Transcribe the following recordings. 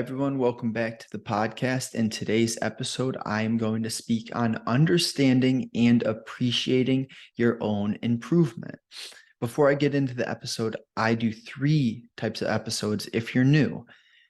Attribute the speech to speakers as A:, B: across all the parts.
A: everyone? Welcome back to the podcast. In today's episode, I am going to speak on understanding and appreciating your own improvement. Before I get into the episode, I do 3 types of episodes if you're new.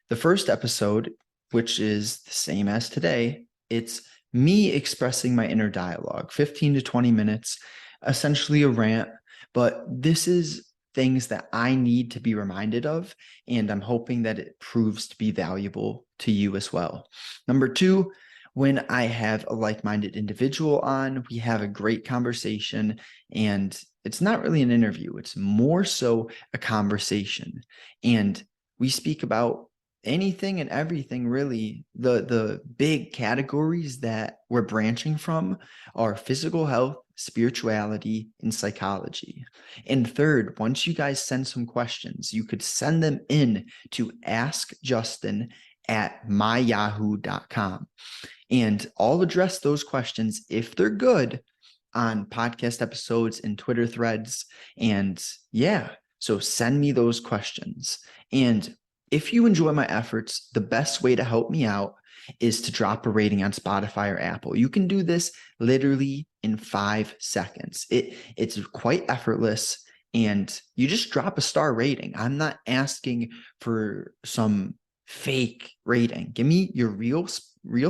A: The first episode, which is the same as today, it's me expressing my inner dialogue, 15 to 20 minutes, essentially a rant, but this is things that I need to be reminded of, and I'm hoping that it proves to be valuable to you as well. Number 2, when I have a like-minded individual on, we have a great conversation, and it's not really an interview. It's more so a conversation, and we speak about anything and everything, really. The big categories that we're branching from are physical health, spirituality, and psychology. And third, once you guys send some questions, you could send them in to askjustin@myyahoo.com. And I'll address those questions if they're good on podcast episodes and Twitter threads. And yeah, so send me those questions. And if you enjoy my efforts, the best way to help me out is to drop a rating on Spotify or Apple. You can do this literally in 5 seconds. It's quite effortless, and you just drop a star rating. I'm not asking for some fake rating. Give me your real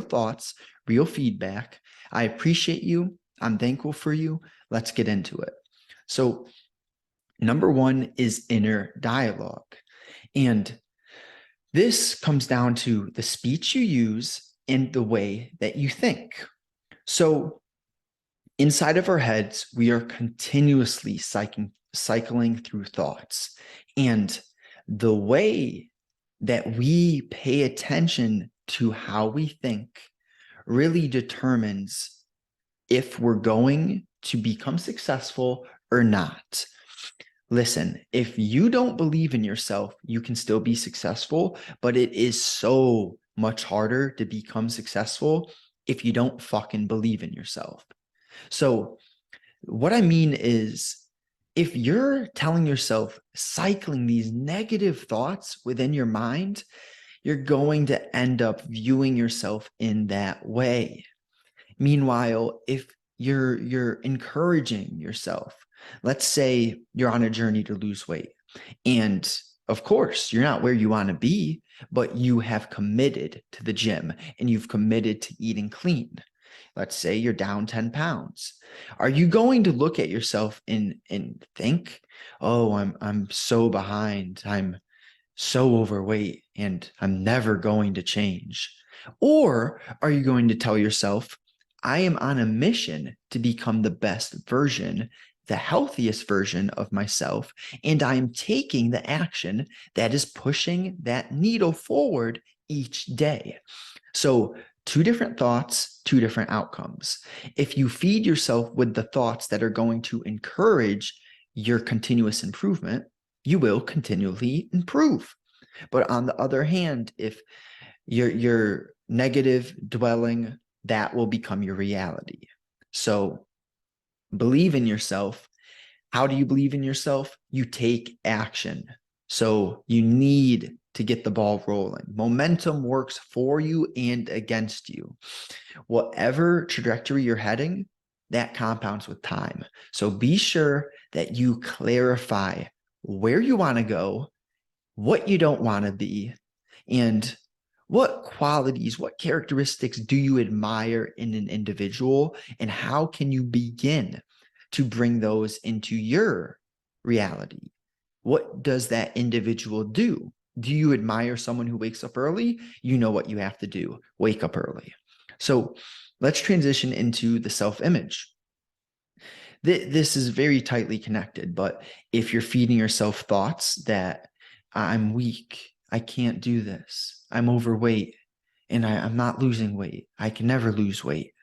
A: thoughts, real feedback. I appreciate you. I'm thankful for you. Let's get into it. So, number 1 is inner dialogue. And this comes down to the speech you use and the way that you think. So inside of our heads, we are continuously cycling through thoughts. And the way that we pay attention to how we think really determines if we're going to become successful or not. Listen, if you don't believe in yourself, you can still be successful, but it is so much harder to become successful if you don't fucking believe in yourself. So what I mean is, if you're telling yourself, cycling these negative thoughts within your mind, you're going to end up viewing yourself in that way. Meanwhile, if you're encouraging yourself, let's say you're on a journey to lose weight, and of course you're not where you want to be, but you have committed to the gym and you've committed to eating clean. Let's say you're down 10 pounds. Are you going to look at yourself and think, oh, I'm so behind, I'm so overweight, and I'm never going to change? Or are you going to tell yourself, I am on a mission to become the best version, the healthiest version of myself, and I am taking the action that is pushing that needle forward each day? So 2 different thoughts, 2 different outcomes. If you feed yourself with the thoughts that are going to encourage your continuous improvement, you will continually improve. But on the other hand, if you're negative dwelling, that will become your reality. So believe in yourself. How do you believe in yourself? You take action. So you need to get the ball rolling. Momentum works for you and against you. Whatever trajectory you're heading, that compounds with time. So be sure that you clarify where you want to go, what you don't want to be, and what qualities, what characteristics do you admire in an individual, and how can you begin to bring those into your reality? What does that individual do? Do you admire someone who wakes up early? You know what you have to do. Wake up early. So let's transition into the self-image. This is very tightly connected, but if you're feeding yourself thoughts that I'm weak, I can't do this, I'm overweight, and I'm not losing weight, I can never lose weight,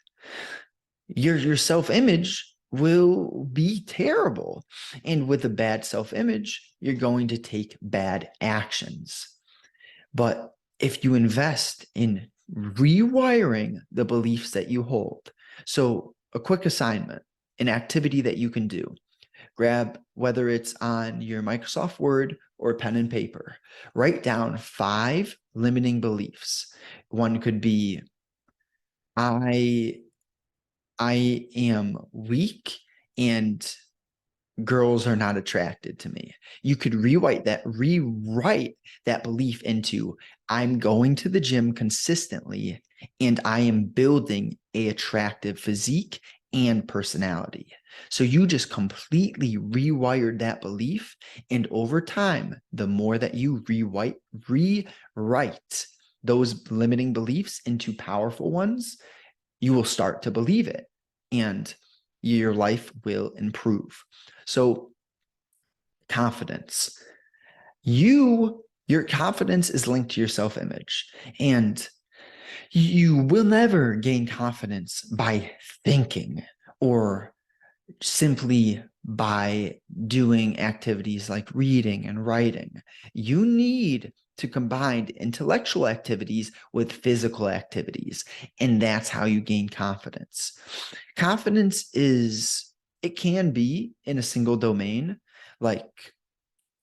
A: your self-image will be terrible. And with a bad self-image, you're going to take bad actions. But if you invest in rewiring the beliefs that you hold, so a quick assignment, an activity that you can do, grab, whether it's on your Microsoft Word or pen and paper, write down 5 limiting beliefs. One could be, I am weak and girls are not attracted to me. You could rewrite that belief into, I'm going to the gym consistently and I am building a attractive physique and personality. So you just completely rewired that belief. And over time, the more that you rewrite those limiting beliefs into powerful ones, you will start to believe it and your life will improve. So confidence, your confidence is linked to your self-image, and you will never gain confidence by thinking or simply by doing activities like reading and writing. You need to combine intellectual activities with physical activities, and that's how you gain confidence. Confidence it can be in a single domain, like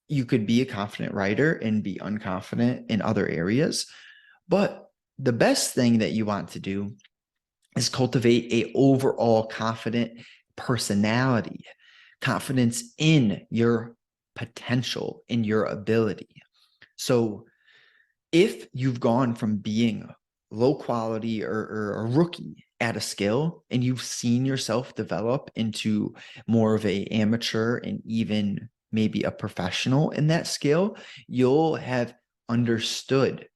A: you could be a confident writer and be unconfident in other areas, but the best thing that you want to do is cultivate a overall confident personality, confidence in your potential, in your ability. So if you've gone from being low quality or a rookie at a skill and you've seen yourself develop into more of a amateur and even maybe a professional in that skill, you'll have understood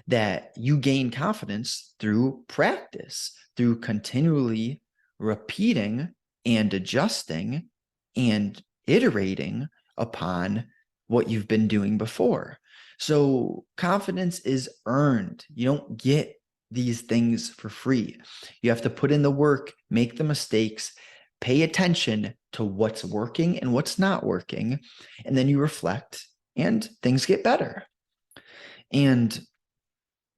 A: that you gain confidence through practice, through continually repeating and adjusting and iterating upon what you've been doing before. So confidence is earned. You don't get these things for free. You have to put in the work, make the mistakes, pay attention to what's working and what's not working, and then you reflect and things get better. And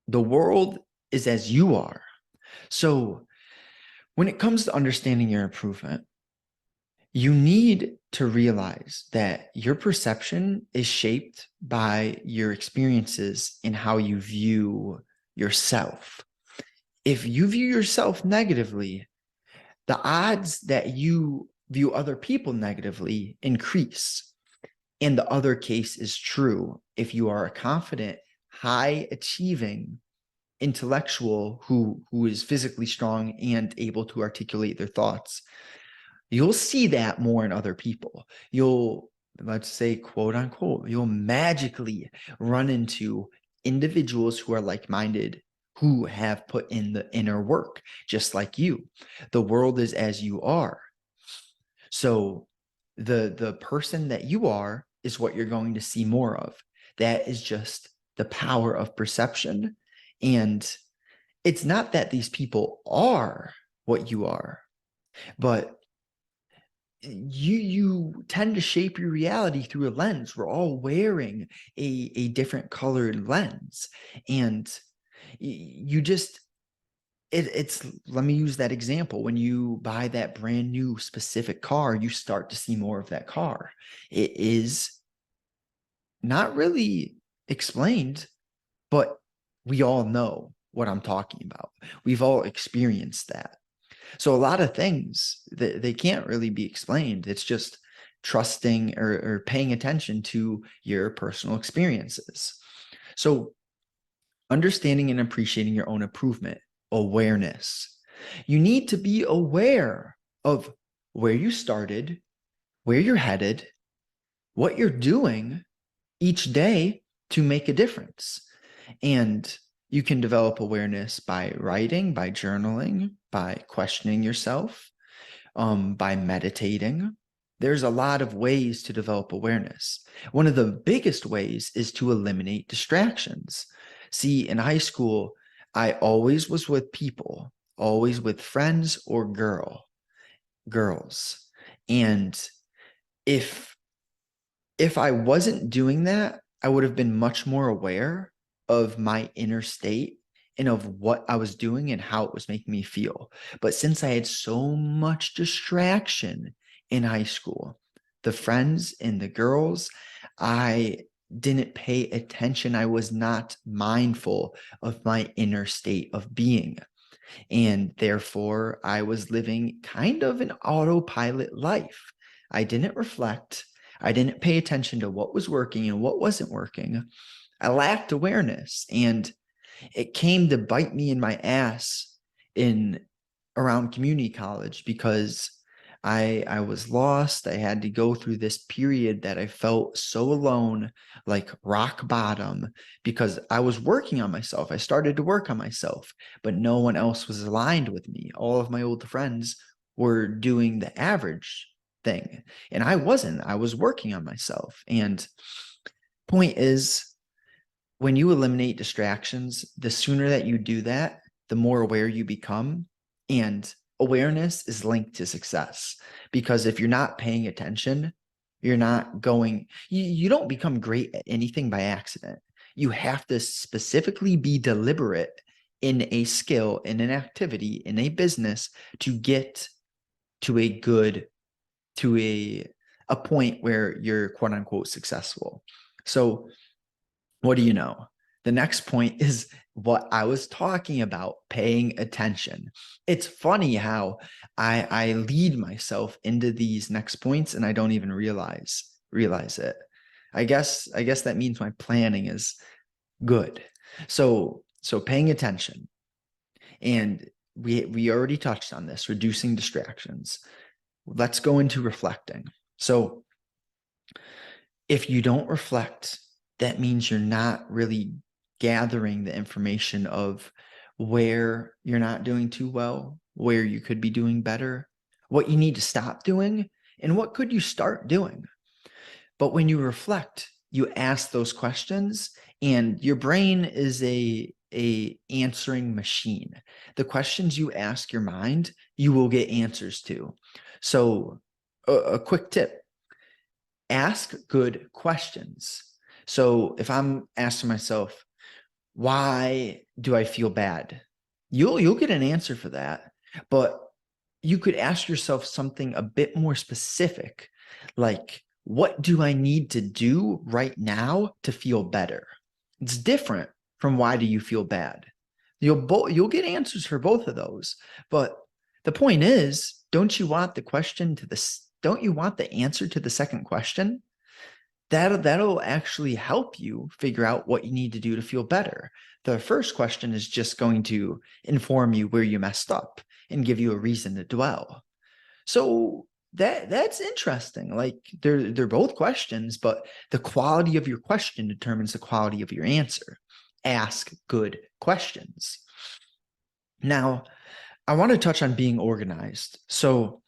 A: the world is as you are. So when it comes to understanding your improvement, you need to realize that your perception is shaped by your experiences and how you view yourself. If you view yourself negatively, the odds that you view other people negatively increase. And the other case is true. If you are a confident, high achieving intellectual who is physically strong and able to articulate their thoughts, you'll see that more in other people. You'll, let's say, quote unquote, you'll magically run into individuals who are like-minded, who have put in the inner work, just like you. The world is as you are. So the person that you are is what you're going to see more of. That is just the power of perception. And it's not that these people are what you are, but you tend to shape your reality through a lens. We're all wearing a different colored lens. And you just, it's, let me use that example. When you buy that brand new specific car, you start to see more of that car. It is not really explained, but we all know what I'm talking about. We've all experienced that. So a lot of things that they can't really be explained. It's just trusting or paying attention to your personal experiences. So understanding and appreciating your own improvement, awareness. You need to be aware of where you started, where you're headed, what you're doing each day to make a difference. And you can develop awareness by writing, by journaling, by questioning yourself, by meditating. There's a lot of ways to develop awareness. One of the biggest ways is to eliminate distractions. See, in high school, I always was with people, always with friends or girls. And if I wasn't doing that, I would have been much more aware of my inner state and of what I was doing and how it was making me feel. But since I had so much distraction in high school, the friends and the girls, I didn't pay attention. I was not mindful of my inner state of being. And therefore, I was living kind of an autopilot life. I didn't reflect. I didn't pay attention to what was working and what wasn't working. I lacked awareness, and it came to bite me in my ass in around community college because I was lost. I had to go through this period that I felt so alone, like rock bottom, because I was working on myself. I started to work on myself, but no one else was aligned with me. All of my old friends were doing the average thing, and I wasn't. I was working on myself. And point is, when you eliminate distractions, the sooner that you do that, the more aware you become. And awareness is linked to success, because if you're not paying attention, you're not going, you don't become great at anything by accident. You have to specifically be deliberate in a skill, in an activity, in a business to get to a good, to a point where you're quote unquote successful. So what do you know? The next point is what I was talking about, paying attention. It's funny how I lead myself into these next points and I don't even realize it. I guess that means my planning is good. So paying attention. And we already touched on this, reducing distractions. Let's go into reflecting. So if you don't reflect, that means you're not really gathering the information of where you're not doing too well, where you could be doing better, what you need to stop doing, and what could you start doing. But when you reflect, you ask those questions, and your brain is a answering machine. The questions you ask your mind, you will get answers to. So a quick tip: ask good questions. So if I'm asking myself, why do I feel bad? You'll get an answer for that. But you could ask yourself something a bit more specific, like, what do I need to do right now to feel better? It's different from why do you feel bad? You'll get answers for both of those. But the point is, don't you want don't you want the answer to the second question? That'll actually help you figure out what you need to do to feel better. The first question is just going to inform you where you messed up and give you a reason to dwell. So that's interesting. Like they're both questions, but the quality of your question determines the quality of your answer. Ask good questions. Now, I want to touch on being organized. So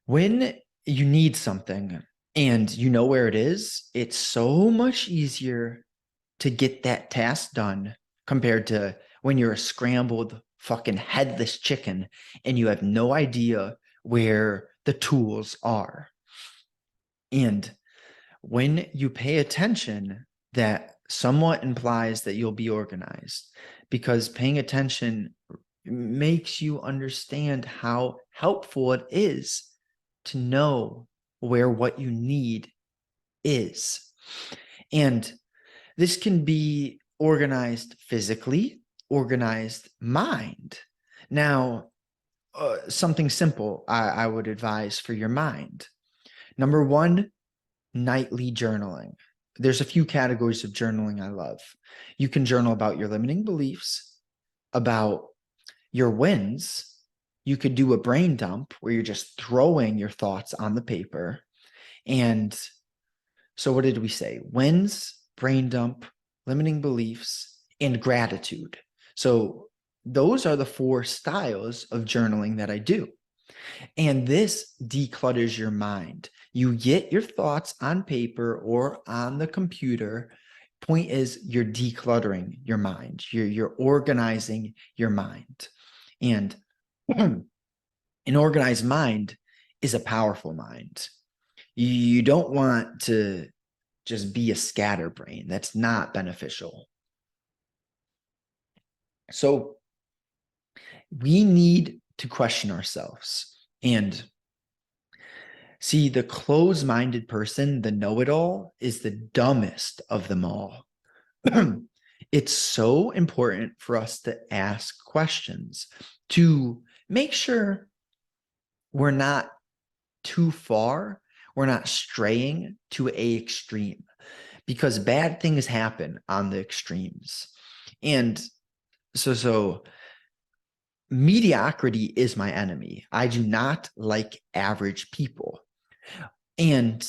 A: when you need something and you know where it is, it's so much easier to get that task done compared to when you're a scrambled fucking headless chicken and you have no idea where the tools are. And when you pay attention, that somewhat implies that you'll be organized, because paying attention makes you understand how helpful it is to know where what you need is. And this can be organized physically, organized mind. Now, something simple I would advise for your mind. Number one, nightly journaling. There's a few categories of journaling I love. You can journal about your limiting beliefs, about your wins. You could do a brain dump where you're just throwing your thoughts on the paper. And so what did we say? Wins, brain dump, limiting beliefs, and gratitude. So those are the 4 styles of journaling that I do. And this declutters your mind. You get your thoughts on paper or on the computer. Point is, you're decluttering your mind. You're organizing your mind. And an organized mind is a powerful mind. You don't want to just be a scatterbrain. That's not beneficial. So we need to question ourselves. And See, the closed-minded person, the know-it-all, is the dumbest of them all. It's so important for us to ask questions to make sure we're not too far, we're not straying to a extreme, because bad things happen on the extremes. And so mediocrity is my enemy. I do not like average people. And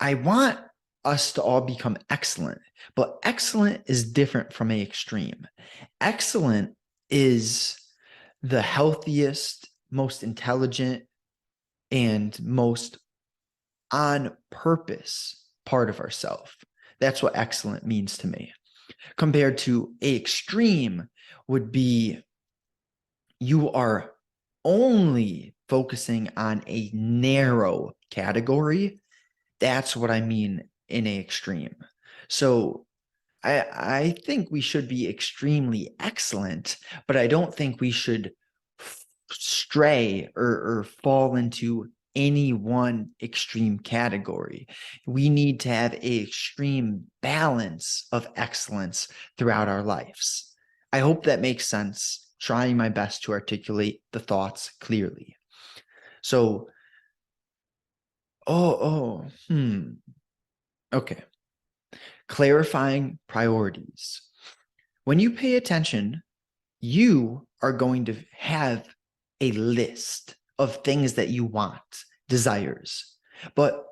A: I want us to all become excellent, but excellent is different from a extreme. Excellent is the healthiest, most intelligent, and most on purpose part of ourself. That's what excellent means to me. Compared to a extreme would be you are only focusing on a narrow category. That's what I mean in a extreme. So I think we should be extremely excellent, but I don't think we should stray or fall into any one extreme category. We need to have a extreme balance of excellence throughout our lives. I hope that makes sense, trying my best to articulate the thoughts clearly. So, okay. Clarifying priorities. When you pay attention, you are going to have a list of things that you want, desires. But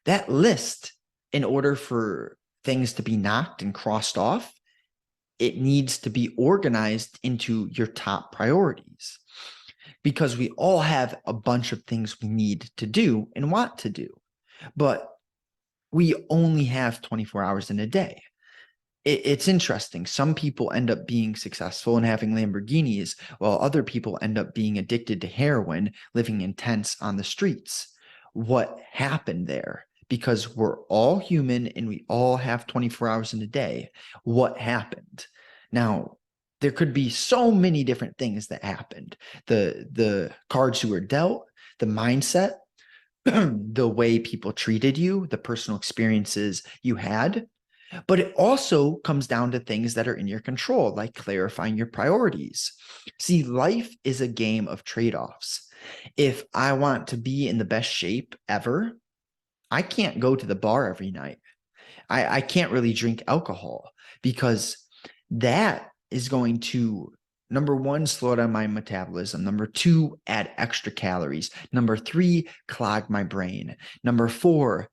A: that list, in order for things to be knocked and crossed off, it needs to be organized into your top priorities, because we all have a bunch of things we need to do and want to do, but we only have 24 hours in a day. It's interesting. Some people end up being successful and having Lamborghinis, while other people end up being addicted to heroin, living in tents on the streets. What happened there? Because we're all human and we all have 24 hours in a day. What happened? Now, there could be so many different things that happened. The cards you were dealt, the mindset, the way people treated you, the personal experiences you had. But it also comes down to things that are in your control, like clarifying your priorities. See, life is a game of trade-offs. If I want to be in the best shape ever, I can't go to the bar every night. I can't really drink alcohol, because that is going to, number one, slow down my metabolism. Number two, add extra calories. Number three, clog my brain. Number four,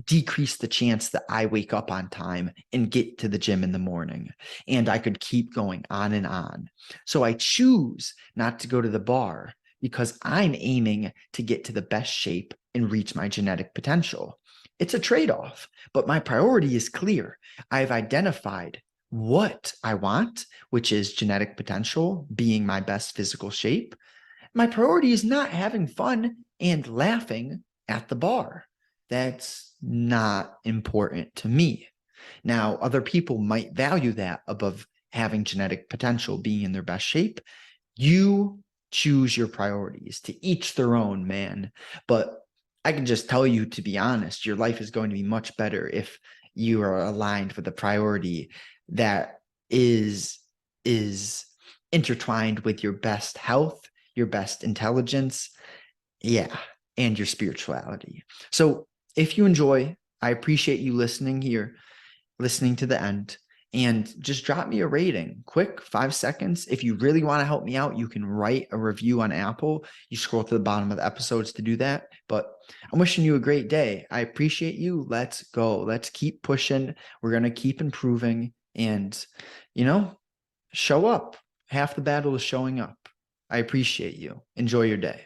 A: decrease the chance that I wake up on time and get to the gym in the morning. And I could keep going on and on. So I choose not to go to the bar because I'm aiming to get to the best shape and reach my genetic potential. It's a trade-off, but my priority is clear. I've identified what I want, which is genetic potential, being my best physical shape. My priority is not having fun and laughing at the bar. That's not important to me. Now, other people might value that above having genetic potential, being in their best shape. You choose your priorities, to each their own, man. But I can just tell you, to be honest, your life is going to be much better if you are aligned with a priority that is intertwined with your best health, your best intelligence, and your spirituality. So if you enjoy, I appreciate you listening here, listening to the end, and just drop me a rating, quick, 5 seconds. If you really want to help me out, you can write a review on Apple. You scroll to the bottom of the episodes to do that. But I'm wishing you a great day. I appreciate you. Let's go. Let's keep pushing. We're going to keep improving, and, show up. Half the battle is showing up. I appreciate you. Enjoy your day.